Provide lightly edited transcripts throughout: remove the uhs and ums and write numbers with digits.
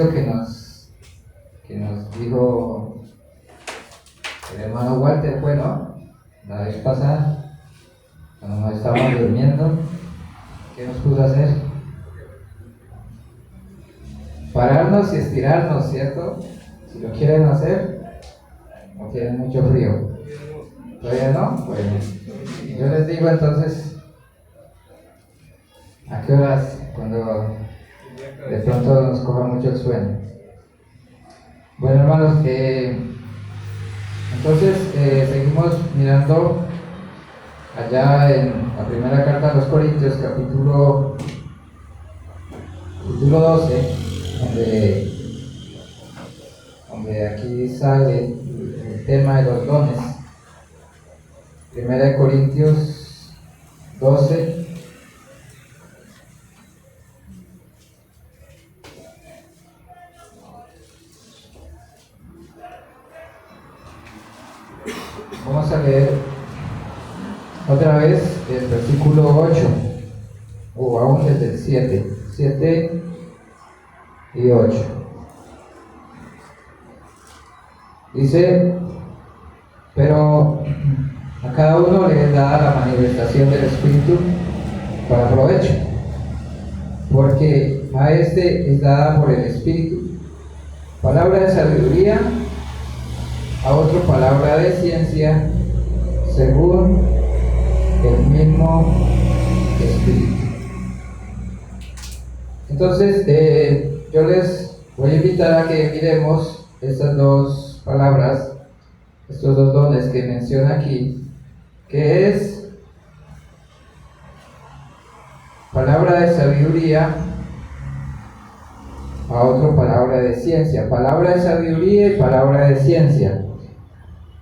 que nos dijo el hermano Walter fue, ¿no? La vez pasada, cuando nos estábamos durmiendo, ¿qué nos pudo hacer? Pararnos y estirarnos, ¿cierto? Si lo quieren hacer, o tienen mucho frío. ¿Todavía no? Bueno, yo les digo entonces, ¿a qué horas? Cuando de pronto nos coja mucho el sueño. Bueno, hermanos, entonces seguimos mirando allá en la primera carta a los Corintios, capítulo 12, donde aquí sale el tema de los dones. Primera de Corintios 12. Vamos a leer otra vez el versículo 8, o aún desde el 7 y 8. Dice: pero a cada uno le es dada la manifestación del Espíritu para provecho, porque a este es dada por el Espíritu palabra de sabiduría, a otro palabra de ciencia, según el mismo Espíritu. Entonces, yo les voy a invitar a que miremos estas dos palabras, estos dos dones que menciona aquí, que es palabra de sabiduría, a otro palabra de ciencia. Palabra de sabiduría y palabra de ciencia.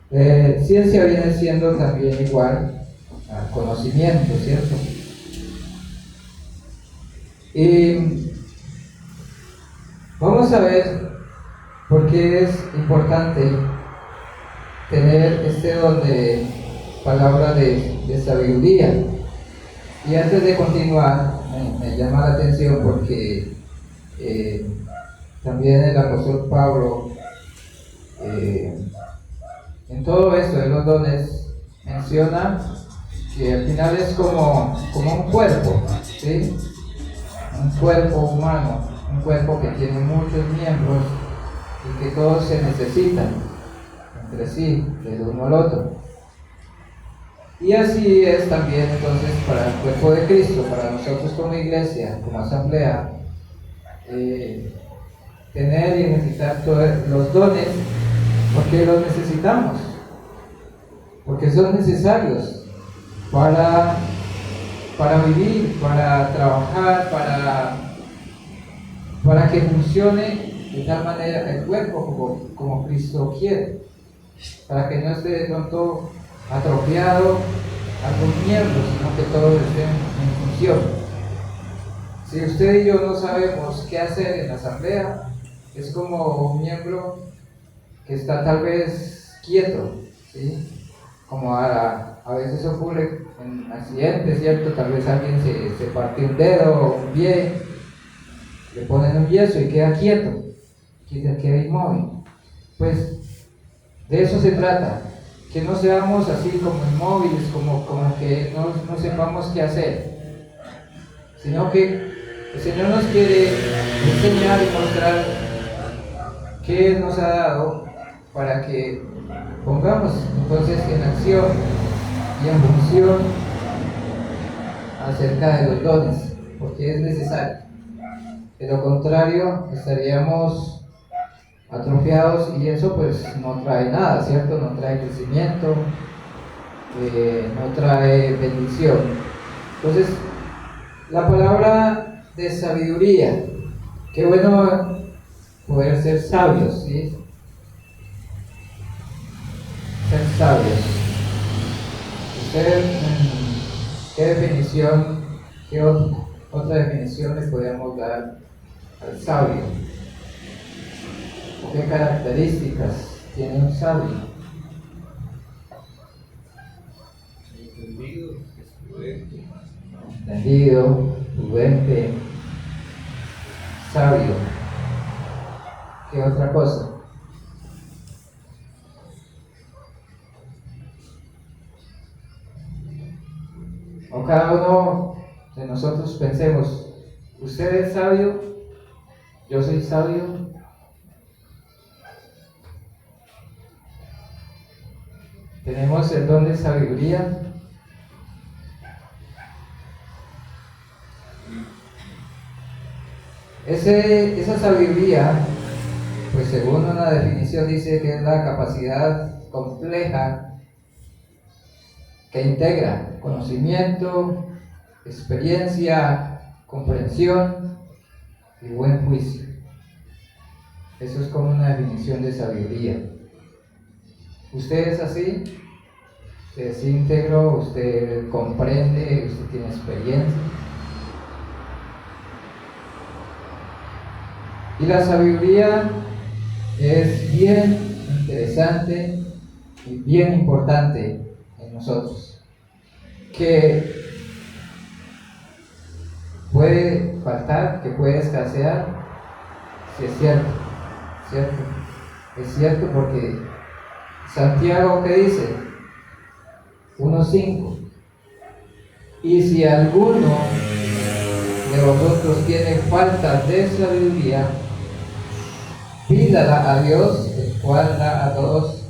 Ciencia viene siendo también igual a conocimiento, ¿cierto? Y vamos a ver por qué es importante tener este don de palabra de sabiduría. Y antes de continuar, me llama la atención porque también el apóstol Pablo, en todo esto de los dones, menciona que al final es como un cuerpo, ¿sí? Un cuerpo humano, un cuerpo que tiene muchos miembros y que todos se necesitan entre sí, del uno al otro. Y así es también entonces para el cuerpo de Cristo, para nosotros como iglesia, como asamblea, tener y necesitar todos los dones, porque los necesitamos, porque son necesarios para vivir, para trabajar, para que funcione de tal manera el cuerpo como Cristo quiere, para que no esté de pronto atrofiado algún miembro, sino que todos estén en función. Si usted y yo no sabemos qué hacer en la asamblea, es como un miembro que está tal vez quieto, ¿sí? Como a veces ocurre en accidentes, ¿cierto? Tal vez alguien se partió un dedo o un pie, le ponen un yeso y queda quieto, queda inmóvil. Pues de eso se trata, que no seamos así como inmóviles, como que no sepamos qué hacer, sino que el Señor nos quiere enseñar y mostrar qué nos ha dado para que pongamos entonces en acción y en función acerca de los dones, porque es necesario. De lo contrario, estaríamos atrofiados y eso pues no trae nada, ¿cierto? No trae crecimiento, no trae bendición. Entonces, la palabra de sabiduría, qué bueno poder ser sabios, ¿sí? Ser sabios. Usted, ¿qué definición, qué otra definición le podríamos dar al sabio? ¿Qué características tiene un sabio? Entendido, prudente, sabio. que otra cosa. O cada uno de nosotros pensemos, usted es sabio, yo soy sabio. Tenemos el don de sabiduría. Esa sabiduría, pues según una definición dice que es la capacidad compleja que integra conocimiento, experiencia, comprensión y buen juicio. Eso es como una definición de sabiduría. ¿Usted es así? ¿Usted es íntegro? ¿Usted comprende? ¿Usted tiene experiencia? Y la sabiduría es bien interesante y bien importante en nosotros, que puede faltar, que puede escasear, si es cierto, ¿cierto? Es cierto porque Santiago, ¿qué dice? 1:5. Y si alguno de vosotros tiene falta de sabiduría, pídala a Dios, el cual da a todos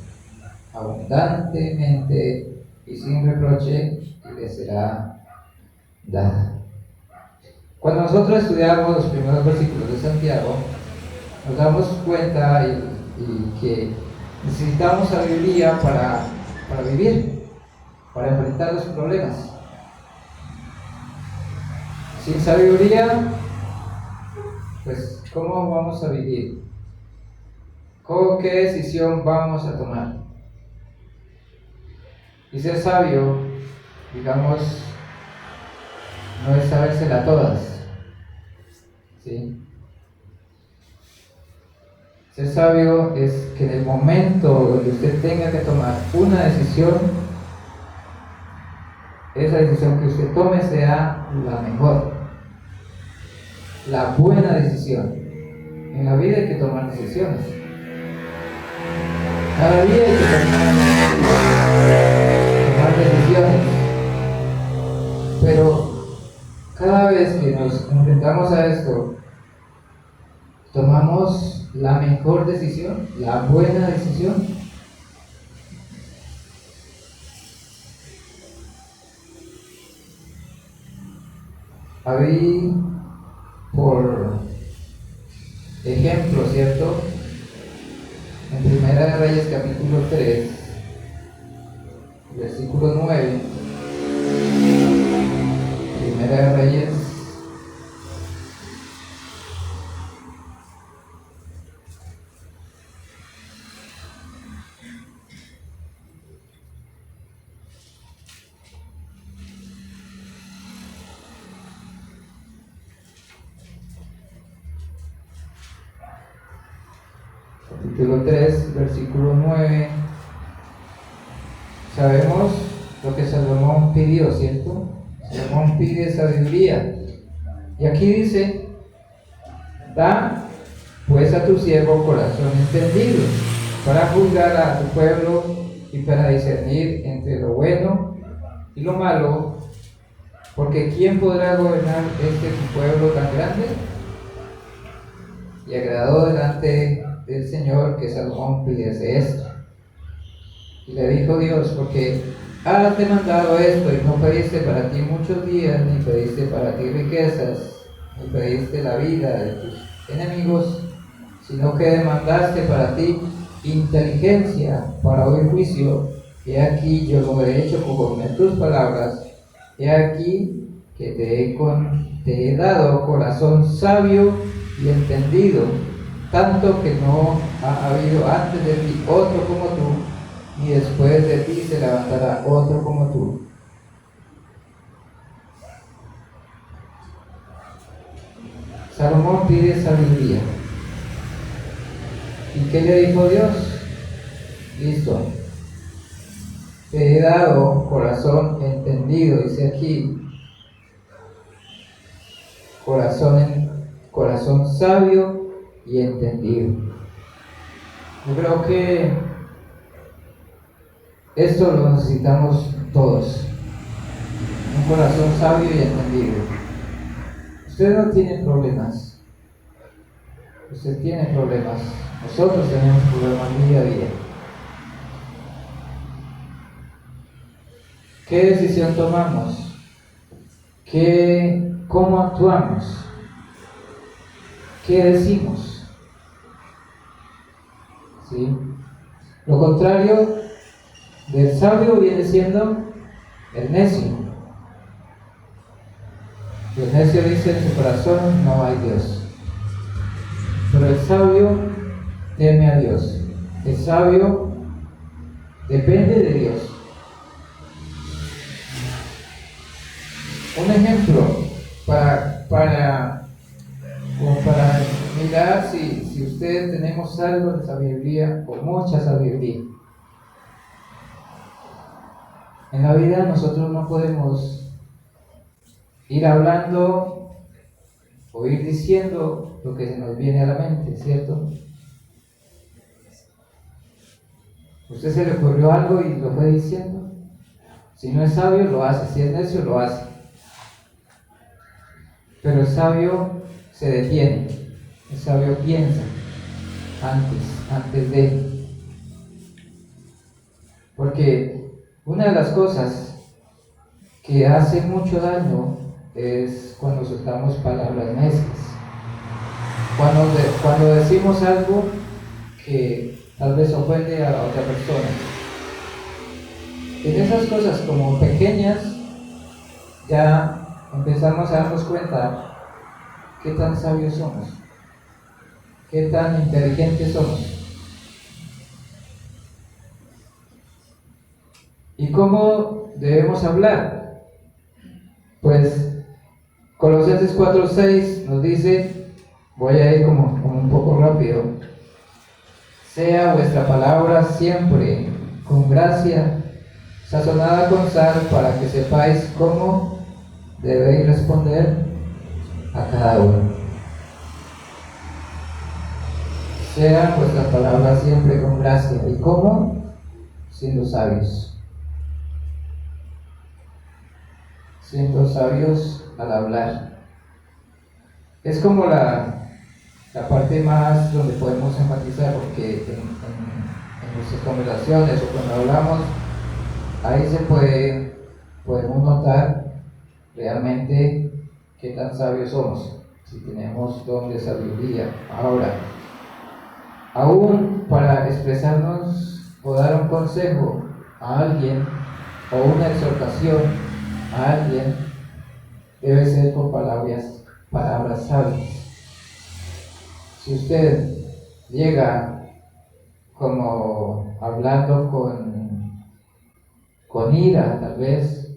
abundantemente y sin reproche, y le será dada. Cuando nosotros estudiamos los primeros versículos de Santiago, nos damos cuenta y que necesitamos sabiduría para vivir, para enfrentar los problemas. Sin sabiduría, pues, ¿cómo vamos a vivir? ¿Qué decisión vamos a tomar? Y ser sabio, digamos, no es sabérsela todas, ¿sí? Ser sabio es que en el momento donde usted tenga que tomar una decisión, esa decisión que usted tome sea la mejor, la buena decisión. En la vida hay que tomar decisiones. Cada día hay que tomar decisiones. Pero cada vez que nos enfrentamos a esto, tomamos la mejor decisión, la buena decisión. Había, por ejemplo, ¿cierto? En Primera de Reyes capítulo 3, versículo 9, Primera de Reyes capítulo 3, versículo 9. Sabemos lo que Salomón pidió, ¿cierto? Salomón pide sabiduría. Y aquí dice, da pues a tu siervo corazón entendido, para juzgar a tu pueblo y para discernir entre lo bueno y lo malo, porque ¿quién podrá gobernar tu pueblo tan grande? Y agradó delante del Señor que Salomón pidiese esto. Y le dijo Dios, porque has demandado esto y no pediste para ti muchos días, ni pediste para ti riquezas, ni pediste la vida de tus enemigos, sino que demandaste para ti inteligencia para oír juicio. He aquí yo lo he hecho conforme a tus palabras. He aquí que te he dado corazón sabio y entendido, tanto que no ha habido antes de ti otro como tú, ni después de ti se levantará otro como tú. Salomón pide sabiduría. ¿Y qué le dijo Dios? Listo. Te he dado corazón entendido, dice aquí. Corazón sabio y entendido. Yo creo que esto lo necesitamos todos. Un corazón sabio y entendido. Usted no tiene problemas. Usted tiene problemas. Nosotros tenemos problemas día a día. ¿Qué decisión tomamos? ¿Cómo actuamos? ¿Qué decimos? ¿Sí? Lo contrario del sabio viene siendo el necio. Y el necio dice en su corazón: no hay Dios. Pero el sabio teme a Dios. El sabio depende de Dios. Un ejemplo para mirar si ustedes tenemos algo de sabiduría o mucha sabiduría. En la vida nosotros no podemos ir hablando o ir diciendo lo que se nos viene a la mente, ¿cierto? Usted se le ocurrió algo y lo fue diciendo. Si no es sabio, lo hace. Si es necio, lo hace. Pero el sabio se detiene. El sabio piensa antes de. Porque una de las cosas que hace mucho daño es cuando soltamos palabras necias. Cuando decimos algo que tal vez ofende a la otra persona. En esas cosas como pequeñas ya empezamos a darnos cuenta qué tan sabios somos, qué tan inteligentes somos. ¿Y cómo debemos hablar? Pues Colosenses 4:6 nos dice, voy a ir como un poco rápido: sea vuestra palabra siempre con gracia, sazonada con sal, para que sepáis cómo debéis responder a cada uno. Sean vuestras palabras siempre con gracia. ¿Y cómo? Siendo sabios. Siendo sabios al hablar. Es como la parte más donde podemos enfatizar, porque en nuestras conversaciones o cuando hablamos, ahí podemos notar realmente qué tan sabios somos, si tenemos don de sabiduría. Ahora, aún para expresarnos o dar un consejo a alguien o una exhortación a alguien, debe ser con palabras sabias. Si usted llega como hablando con ira, tal vez,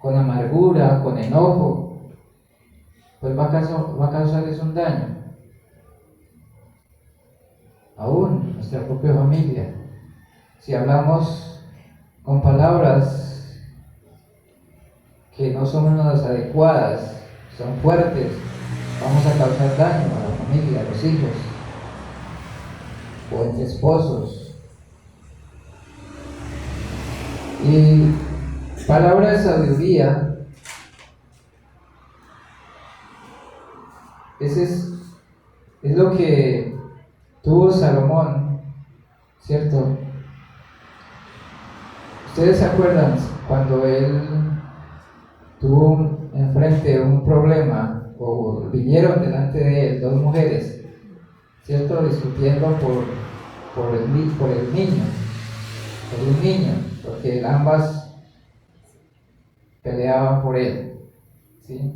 con amargura, con enojo, pues va a causarles un daño. Aún nuestra propia familia. Si hablamos con palabras que no son las adecuadas, son fuertes, vamos a causar daño a la familia, a los hijos, o entre esposos. Y palabra de sabiduría, ese es lo que tuvo Salomón, ¿cierto? ¿Ustedes se acuerdan cuando él tuvo enfrente un problema, o vinieron delante de él dos mujeres, ¿cierto? Discutiendo por un niño, porque ambas peleaban por él, ¿sí?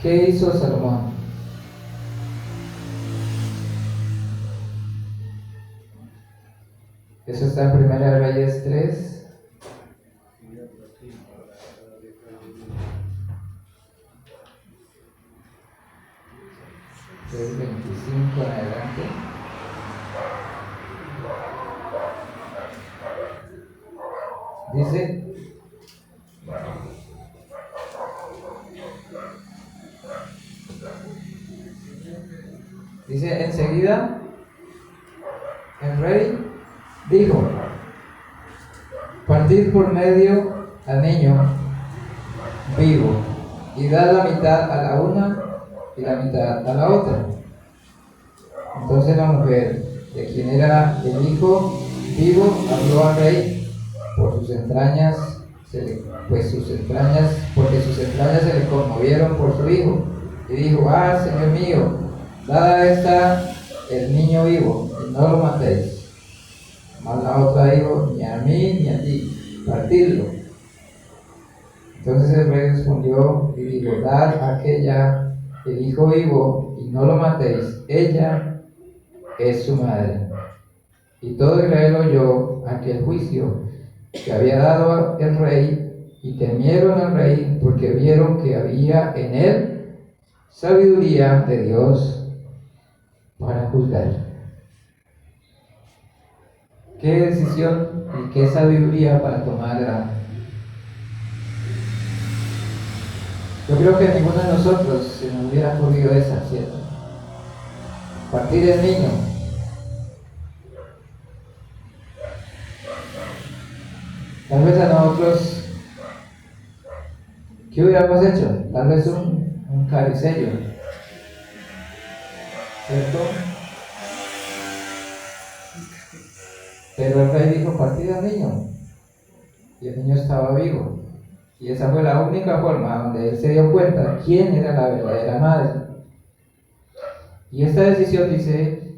¿Qué hizo Salomón? Eso está en 1 Reyes 3. Del 25 en adelante. Dice: Dice, enseguida el rey dijo, partid por medio al niño vivo y dad la mitad a la una y la mitad a la otra. Entonces la mujer, de quien era el hijo vivo, habló al rey por sus entrañas, porque sus entrañas se le conmovieron por su hijo, y dijo, Señor mío, dad a esta el niño vivo, y no lo matéis. Mas la otra dijo, ni a mí ni a ti, partidlo. Entonces el rey respondió y dijo, dad a aquella el hijo vivo, y no lo matéis, ella es su madre. Y todo Israel oyó aquel juicio que había dado el rey, y temieron al rey, porque vieron que había en él sabiduría de Dios para juzgar. ¿Qué decisión y qué sabiduría para tomar? Yo creo que a ninguno de nosotros se nos hubiera ocurrido esa, ¿cierto? Partir el niño. Tal vez a nosotros, ¿qué hubiéramos hecho? Tal vez un caricello, ¿cierto? Pero el rey dijo, partid al niño. Y el niño estaba vivo. Y esa fue la única forma donde él se dio cuenta quién era la verdadera madre. Y esta decisión dice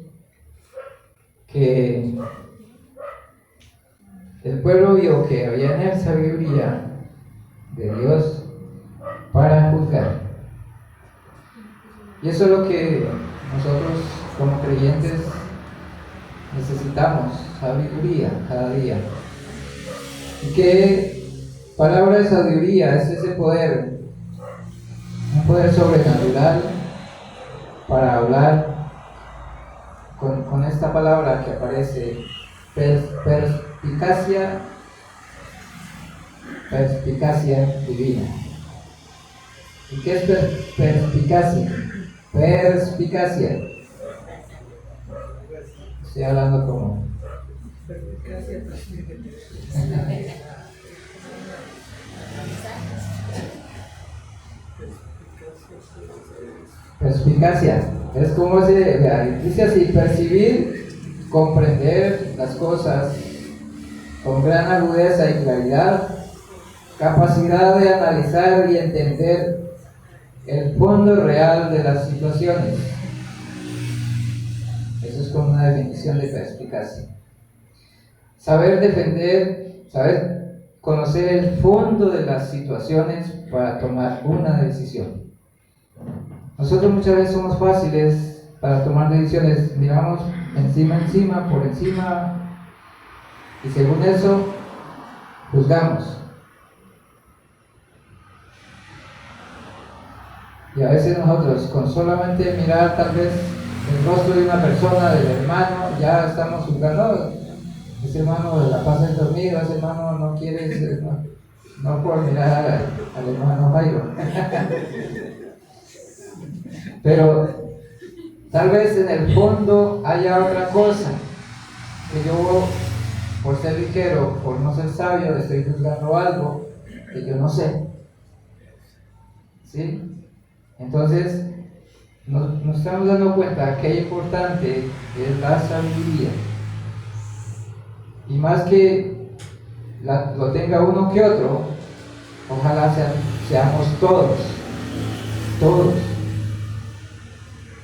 que el pueblo vio que había en él sabiduría de Dios para juzgar. Y eso es lo que nosotros como creyentes necesitamos, sabiduría cada día. ¿Y qué palabra de sabiduría? Es ese poder, un poder sobrenatural para hablar con esta palabra que aparece, perspicacia divina. ¿Y qué es perspicacia? Perspicacia. Estoy hablando como... Perspicacia. Es como dice así, percibir, comprender las cosas con gran agudeza y claridad, capacidad de analizar y entender el fondo real de las situaciones. Eso es como una definición de perspicacia. Saber defender, saber conocer el fondo de las situaciones para tomar una decisión. Nosotros muchas veces somos fáciles para tomar decisiones, miramos encima, por encima, y según eso, juzgamos. Y a veces nosotros, con solamente mirar tal vez el rostro de una persona, del hermano, ya estamos juzgando. Ese hermano la pasa en dormido, ese hermano no quiere, no por mirar al hermano Jairo. Pero tal vez en el fondo haya otra cosa, que yo, por ser ligero, por no ser sabio, estoy juzgando algo que yo no sé. ¿Sí? Entonces, nos estamos dando cuenta que importante es la sabiduría. Y más que lo tenga uno que otro, ojalá seamos todos.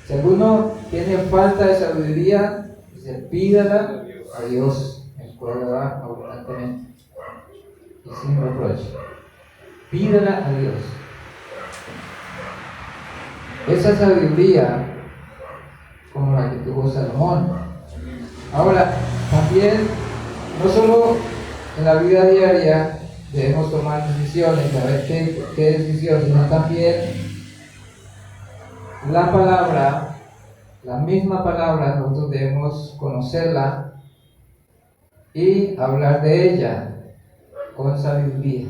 Si alguno tiene falta de sabiduría, pídala a Dios, el cual lo da abundantemente y sin reproche. Pídala a Dios. Esa sabiduría, como la que tuvo Salomón. Ahora, también, no solo en la vida diaria debemos tomar decisiones, saber qué decisión, sino también la palabra, la misma palabra, nosotros debemos conocerla y hablar de ella con sabiduría.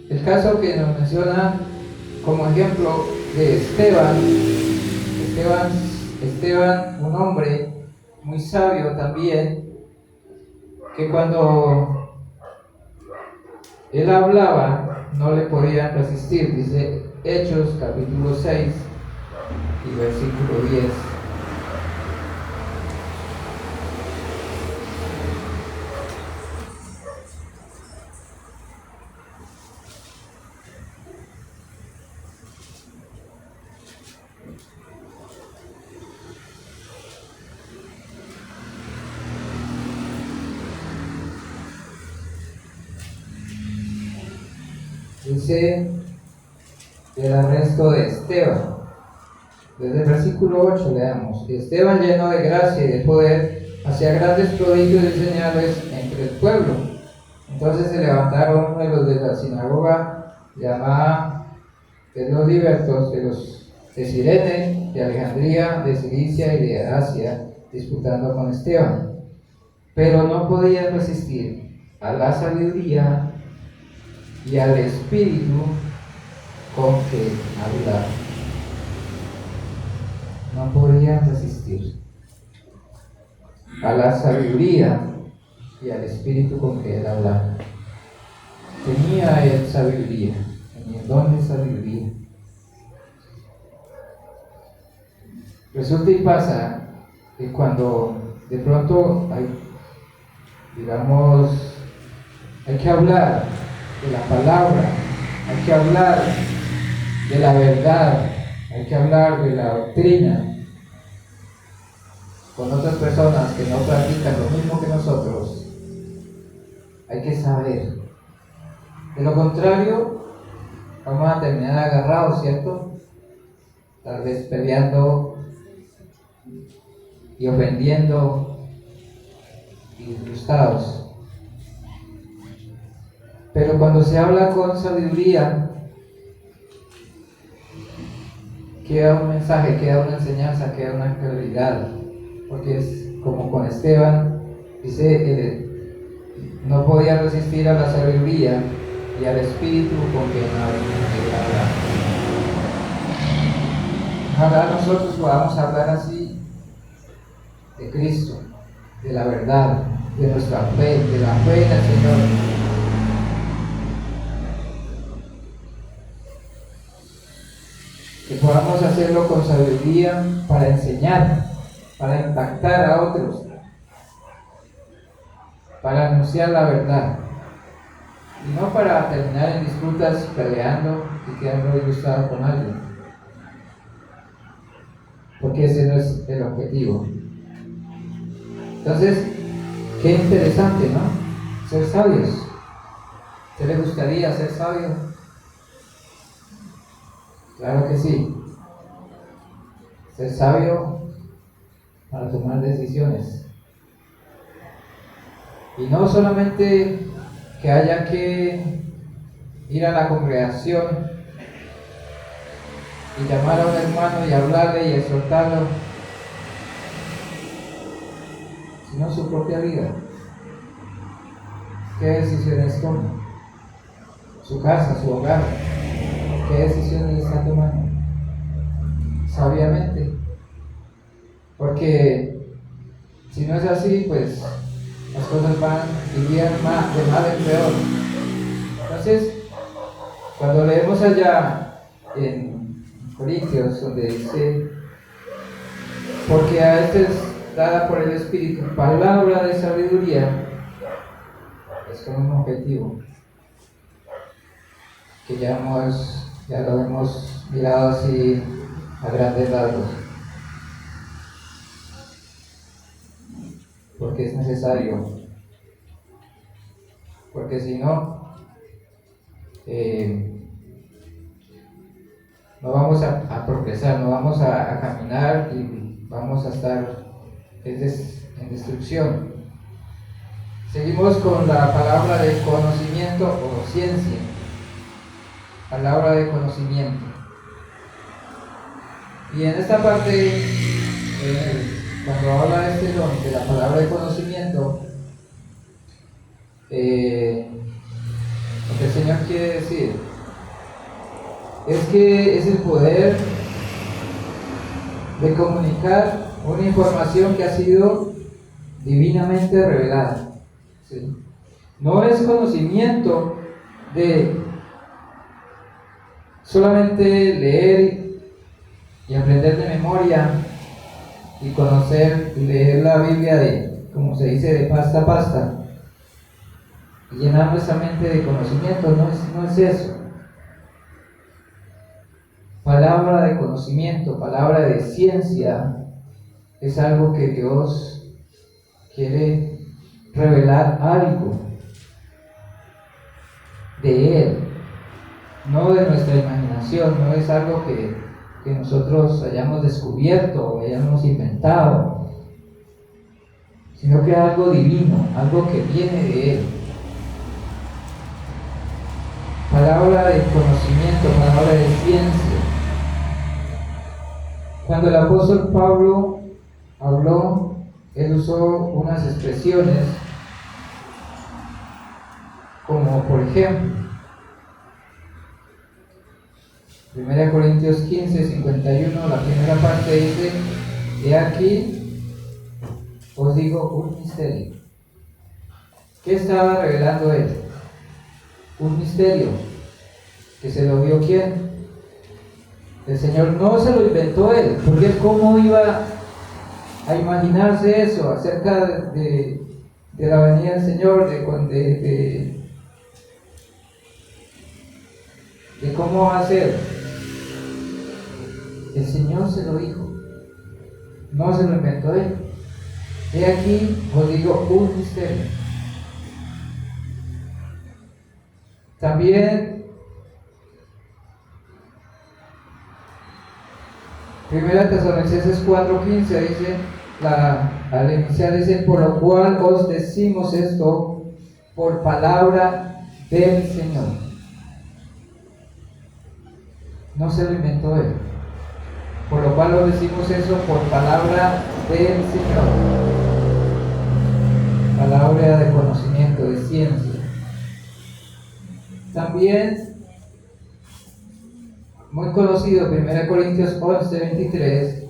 El caso que nos menciona como ejemplo de Esteban Esteban, un hombre muy sabio también, que cuando él hablaba no le podían resistir. Dice Hechos capítulo 6 y versículo 10. Dice el arresto de Esteban. Desde el versículo 8 leamos: Esteban, lleno de gracia y de poder, hacía grandes prodigios y señales entre el pueblo. Entonces se levantaron uno de los de la sinagoga, llamada de los libertos, de los de Cirene, de Alejandría, de Cilicia y de Asia, disputando con Esteban. Pero no podían resistir a la sabiduría y al espíritu con que hablaba. No podían resistir a la sabiduría y al espíritu con que él hablaba. Tenía él sabiduría, tenía el don de sabiduría. Resulta y pasa que cuando de pronto hay que hablar de la palabra, hay que hablar de la verdad, hay que hablar de la doctrina con otras personas que no practican lo mismo que nosotros. Hay que saber. De lo contrario, vamos a terminar agarrados, ¿cierto? Tal vez peleando y ofendiendo y disgustados. Pero cuando se habla con sabiduría, queda un mensaje, queda una enseñanza, queda una claridad. Porque es como con Esteban, dice que no podía resistir a la sabiduría y al espíritu con que hablaba. Ojalá nosotros podamos hablar así de Cristo, de la verdad, de nuestra fe, de la fe en el Señor. Que podamos hacerlo con sabiduría para enseñar, para impactar a otros, para anunciar la verdad, y no para terminar en disputas, peleando y quedando disgustados con alguien, porque ese no es el objetivo. Entonces, qué interesante, ¿no? Ser sabios. ¿Te le gustaría ser sabio? Claro que sí. Ser sabio para tomar decisiones. Y no solamente que haya que ir a la congregación y llamar a un hermano y hablarle y exhortarlo, sino su propia vida. ¿Qué decisiones toma? Su casa, su hogar. ¿Qué decisiones está tomando? Sabiamente. Porque si no es así, pues las cosas irían de mal en peor. Entonces, cuando leemos allá en Corintios, donde dice: porque a este es dada por el Espíritu palabra de sabiduría, es con un objetivo que ya lo hemos mirado así a grandes rasgos. Porque es necesario, porque si no, no vamos a progresar, no vamos a caminar y vamos a estar en destrucción. Seguimos con la palabra de conocimiento o ciencia, palabra de conocimiento. Y en esta parte, cuando habla de la palabra de conocimiento, lo que el Señor quiere decir es que es el poder de comunicar una información que ha sido divinamente revelada. ¿Sí? No es conocimiento de solamente leer y aprender de memoria y conocer y leer la Biblia de, como se dice, de pasta a pasta y llenar nuestra mente de conocimiento. No es eso. Palabra de conocimiento, palabra de ciencia, es algo que Dios quiere revelar algo de Él, no de nuestra imaginación, no es algo que nosotros hayamos descubierto o hayamos inventado, sino que es algo divino, algo que viene de Él. Palabra de conocimiento, palabra de ciencia. Cuando el apóstol Pablo habló, él usó unas expresiones como, por ejemplo, 1 Corintios 15, 51, la primera parte dice: he aquí os digo un misterio. ¿Qué estaba revelando él? Un misterio. ¿Que se lo vio quién? El Señor. No se lo inventó él, porque ¿cómo iba a imaginarse eso acerca de la venida del Señor, de cómo va a ser? El Señor se lo dijo, no se lo inventó él. He aquí os digo un misterio. También 1 Tesalonicenses 4:15 dice, al inicial dice: por lo cual os decimos esto por palabra del Señor. No se lo inventó él. Por lo cual os decimos eso por palabra del Señor. Palabra de conocimiento, de ciencia. También, muy conocido, 1 Corintios 11:23,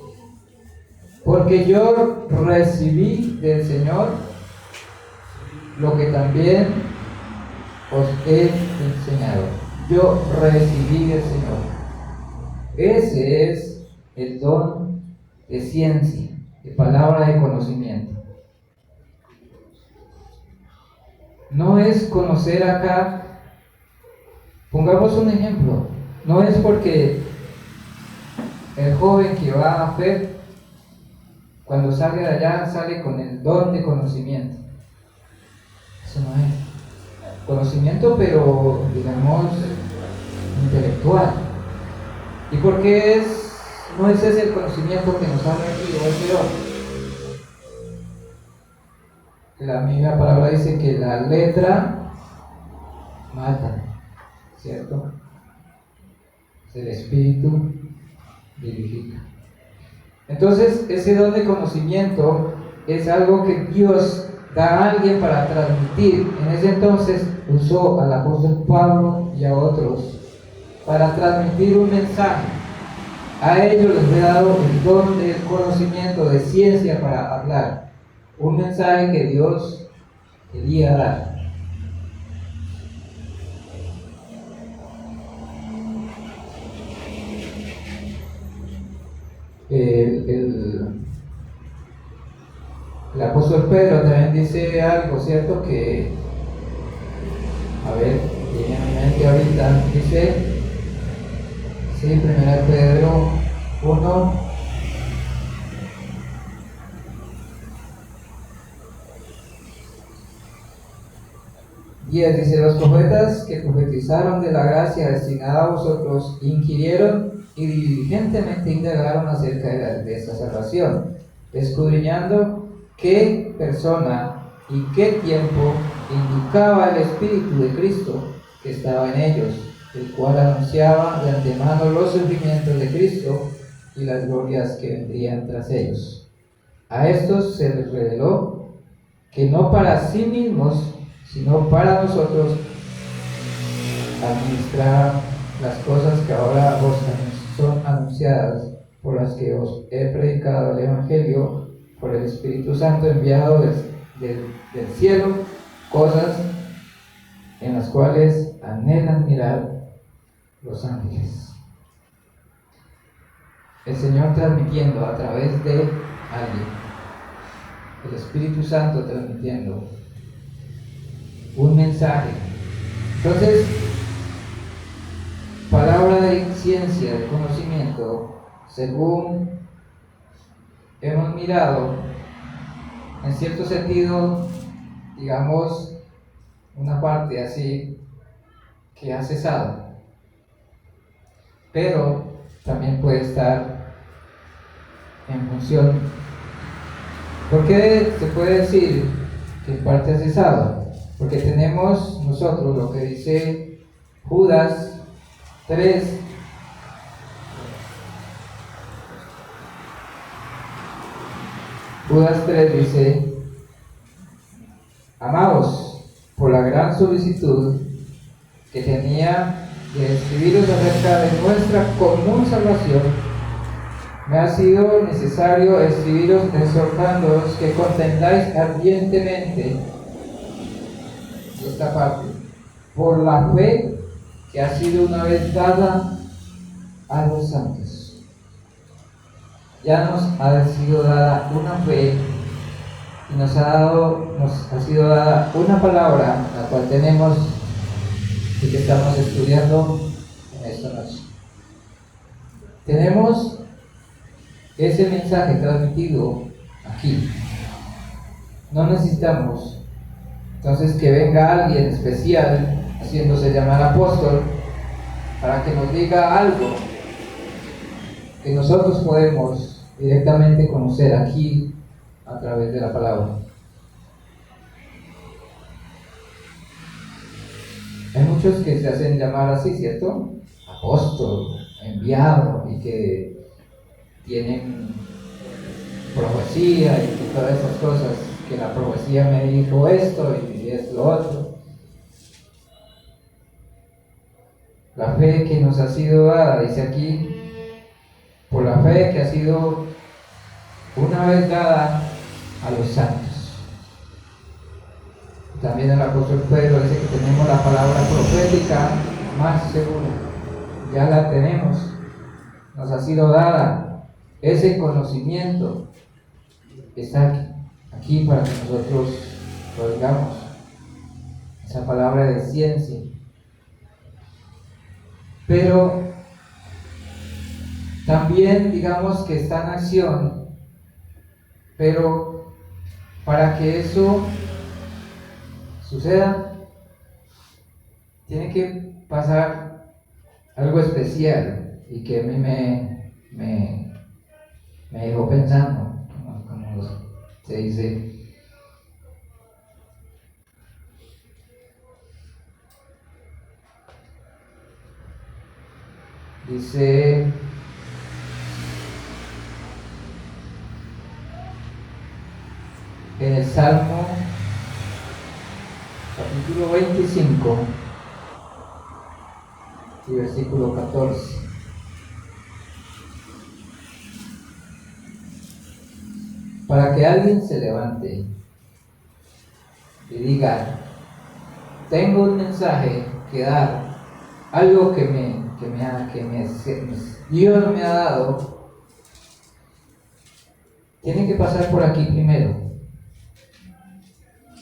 porque yo recibí del Señor lo que también os he enseñado. Yo recibí del Señor. Ese es el don de ciencia, de palabra de conocimiento. No es conocer acá. Pongamos un ejemplo. No es porque el joven que va a FED, cuando sale de allá, sale con el don de conocimiento. Eso no es conocimiento, pero digamos intelectual. ¿Y por qué no es ese el conocimiento que nos habla aquí, o es peor? La misma palabra dice que la letra mata, ¿cierto? El espíritu vivifica. Entonces, ese don de conocimiento es algo que Dios da a alguien para transmitir. En ese entonces usó al apóstol Pablo y a otros para transmitir un mensaje. A ellos les fue dado el don del conocimiento, de ciencia, para hablar un mensaje que Dios quería dar. El apóstol Pedro también dice algo, ¿cierto? Que, a ver, viene a mi mente ahorita, dice, sí, 1 Pedro 1, dice: los profetas que profetizaron de la gracia destinada a vosotros inquirieron y diligentemente indagaron acerca de esta salvación, escudriñando qué persona y qué tiempo indicaba el Espíritu de Cristo que estaba en ellos, el cual anunciaba de antemano los sufrimientos de Cristo y las glorias que vendrían tras ellos. A estos se les reveló que no para sí mismos, sino para nosotros, administrar las cosas que ahora os son anunciadas por las que os he predicado el Evangelio por el Espíritu Santo enviado del cielo, cosas en las cuales anhelan mirar los ángeles. El Señor transmitiendo a través de alguien, el Espíritu Santo transmitiendo un mensaje. Entonces, palabra de ciencia, de conocimiento, según hemos mirado, en cierto sentido, digamos, una parte así que ha cesado, pero también puede estar en función. ¿Por qué se puede decir que en parte ha cesado? Porque tenemos nosotros lo que dice Judas 3, Judas 3 dice: amados, por la gran solicitud que tenía de escribiros acerca de nuestra común salvación, me ha sido necesario escribiros exhortándoos que contendáis ardientemente esta parte, por la fe que ha sido una vez dada a los santos. Ya nos ha sido dada una fe y nos ha sido dada una palabra, la cual tenemos y que estamos estudiando en esta noche. Tenemos ese mensaje transmitido aquí. No necesitamos entonces que venga alguien especial haciéndose llamar apóstol para que nos diga algo que nosotros podemos directamente conocer aquí a través de la palabra. Hay muchos que se hacen llamar así, ¿cierto? Apóstol, enviado, y que tienen profecía y todas esas cosas, que la profecía me dijo esto y es lo otro. La fe que nos ha sido dada, dice aquí, por la fe que ha sido una vez dada a los santos. También el apóstol Pedro dice que tenemos la palabra profética más segura. Ya la tenemos, nos ha sido dada. Ese conocimiento está aquí para que nosotros lo digamos. Esa palabra de ciencia. Pero también digamos que está en acción, pero para que eso suceda, tiene que pasar algo especial y que a mí me dejó pensando, como se dice. Dice en el Salmo capítulo 25 y versículo 14: para que alguien se levante y diga: tengo un mensaje que dar, algo que Dios me ha dado, tiene que pasar por aquí primero.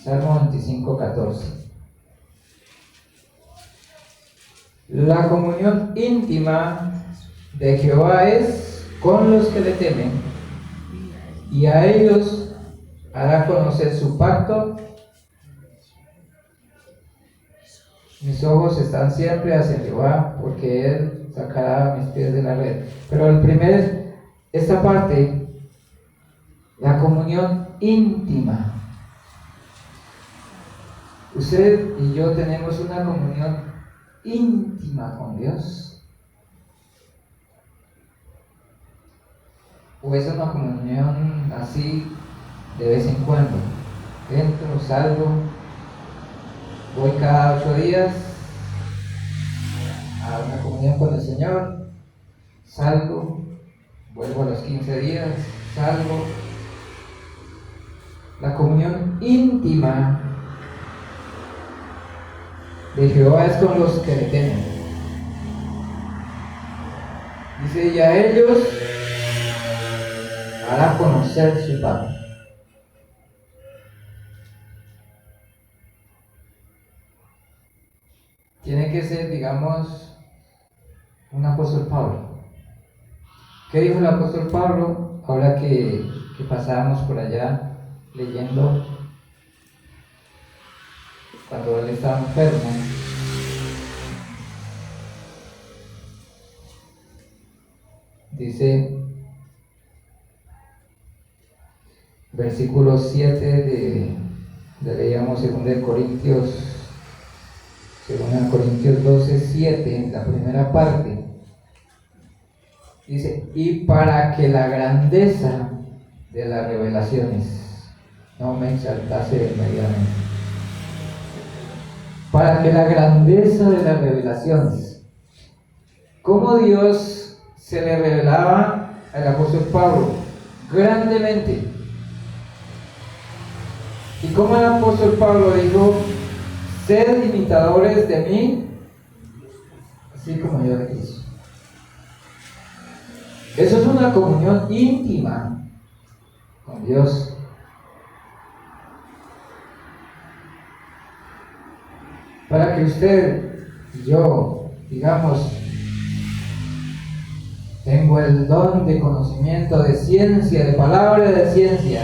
Salmo 25, 14. La comunión íntima de Jehová es con los que le temen, y a ellos hará conocer su pacto. Mis ojos están siempre hacia Jehová, porque Él sacará mis pies de la red. Pero el primer, esta parte, la comunión íntima. Usted y yo tenemos una comunión íntima con Dios. ¿O es una comunión así de vez en cuando? Entro, salgo, voy cada 8 días a una comunión con el Señor, salgo, vuelvo a los 15 días, salgo. La comunión íntima de Jehová es con los que le temen. Dice, y a ellos hará conocer su pacto. Tiene que ser, digamos, un apóstol Pablo. ¿Qué dijo el apóstol Pablo ahora que pasábamos por allá leyendo cuando él estaba enfermo? Dice, versículo 7 leíamos 2 Corintios 12, 7, la primera parte. Dice, y para que la grandeza de las revelaciones no me exaltase desmedidamente. Para que la grandeza de las revelaciones. ¿Cómo Dios se le revelaba al apóstol Pablo? Grandemente. Y como el apóstol Pablo dijo, sed imitadores de mí, así como yo de Cristo. Eso es una comunión íntima con Dios. Para que usted y yo, digamos, tengo el don de conocimiento, de ciencia, de palabra de ciencia,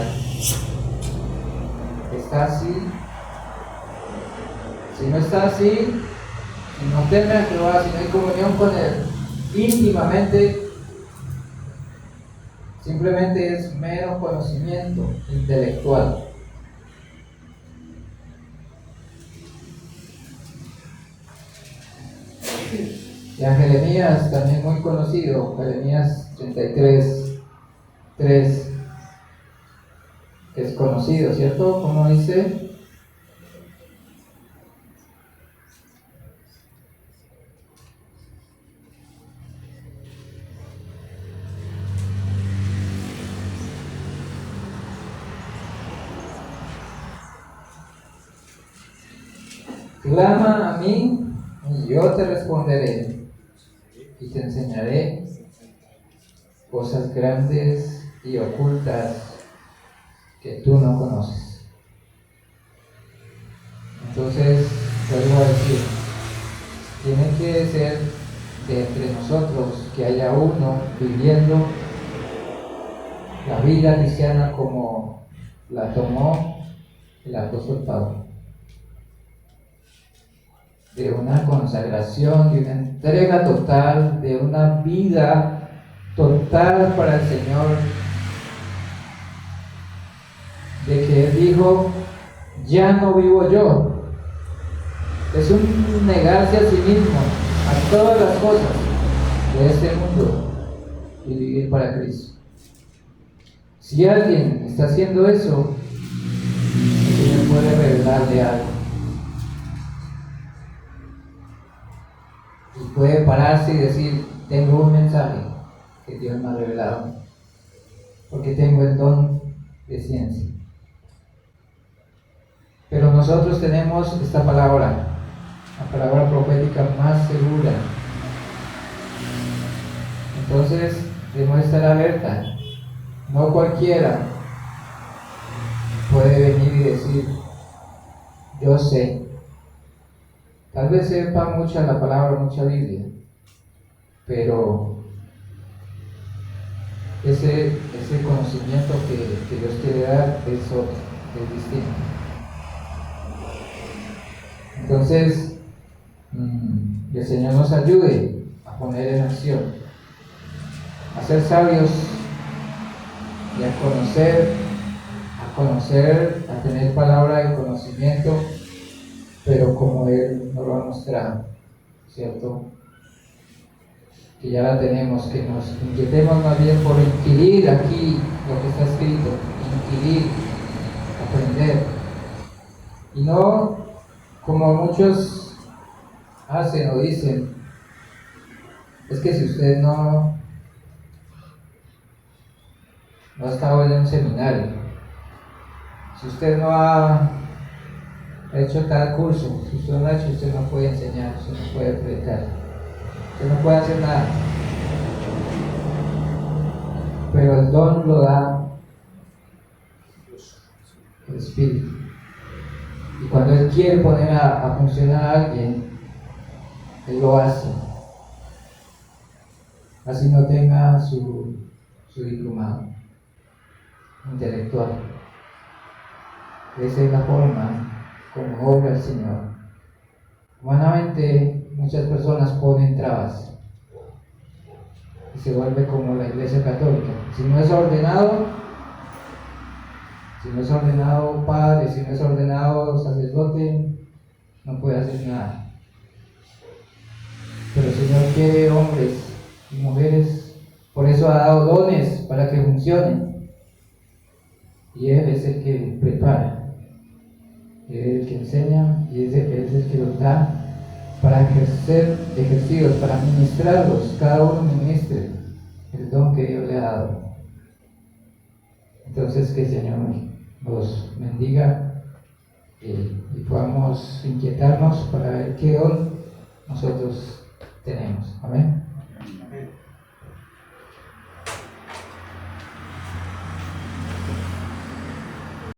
¿está así? Si no está así, si no teme a Jehová, si no hay comunión con Él íntimamente, simplemente es mero conocimiento intelectual. Y a Jeremías, también muy conocido, Jeremías 33, 3, es conocido, ¿cierto? ¿Cómo dice? Clama a mí y yo te responderé y te enseñaré cosas grandes y ocultas que tú no conoces. Entonces, vuelvo a decir, tiene que ser de entre nosotros que haya uno viviendo la vida cristiana como la tomó el apóstol Pablo. De una consagración, de una entrega total, de una vida total para el Señor, de que Él dijo, ya no vivo yo. Es un negarse a sí mismo, a todas las cosas de este mundo y vivir para Cristo. Si alguien está haciendo eso, el Señor puede revelarle algo. Y puede pararse y decir, tengo un mensaje que Dios me ha revelado, porque tengo el don de ciencia. Pero nosotros tenemos esta palabra, la palabra profética más segura. Entonces, debemos estar alerta. No cualquiera puede venir y decir, yo sé. Tal vez sepa mucha la palabra, mucha Biblia, pero ese conocimiento que Dios quiere dar es otro, es distinto. Entonces, que el Señor nos ayude a poner en acción, a ser sabios y a conocer, a tener palabra de conocimiento, pero como Él nos lo ha mostrado, ¿cierto? Que ya la tenemos, que nos inquietemos más bien por inquirir aquí lo que está escrito, inquirir, aprender, y no como muchos hacen o dicen, es que si usted no no ha estado en un seminario, si usted no ha hecho tal curso, si usted no lo ha hecho, usted no puede enseñar, usted no puede predicar, usted no puede hacer nada. Pero el don lo da el Espíritu. Y cuando Él quiere poner a funcionar a alguien, Él lo hace. Así no tenga su diplomado intelectual. Esa es la forma como obra el Señor. Humanamente, muchas personas ponen trabas y se vuelve como la Iglesia Católica. Si no es ordenado padre, si no es ordenado sacerdote, no puede hacer nada. Pero el Señor quiere hombres y mujeres, por eso ha dado dones para que funcionen. Y Él es el que prepara, Él es el que enseña y Él es el que los da para ejercidos, para ministrarlos. Cada uno ministre el don que Dios le ha dado. Entonces, que el Señor nos bendiga y podamos inquietarnos para ver qué don nosotros tenemos. Amén.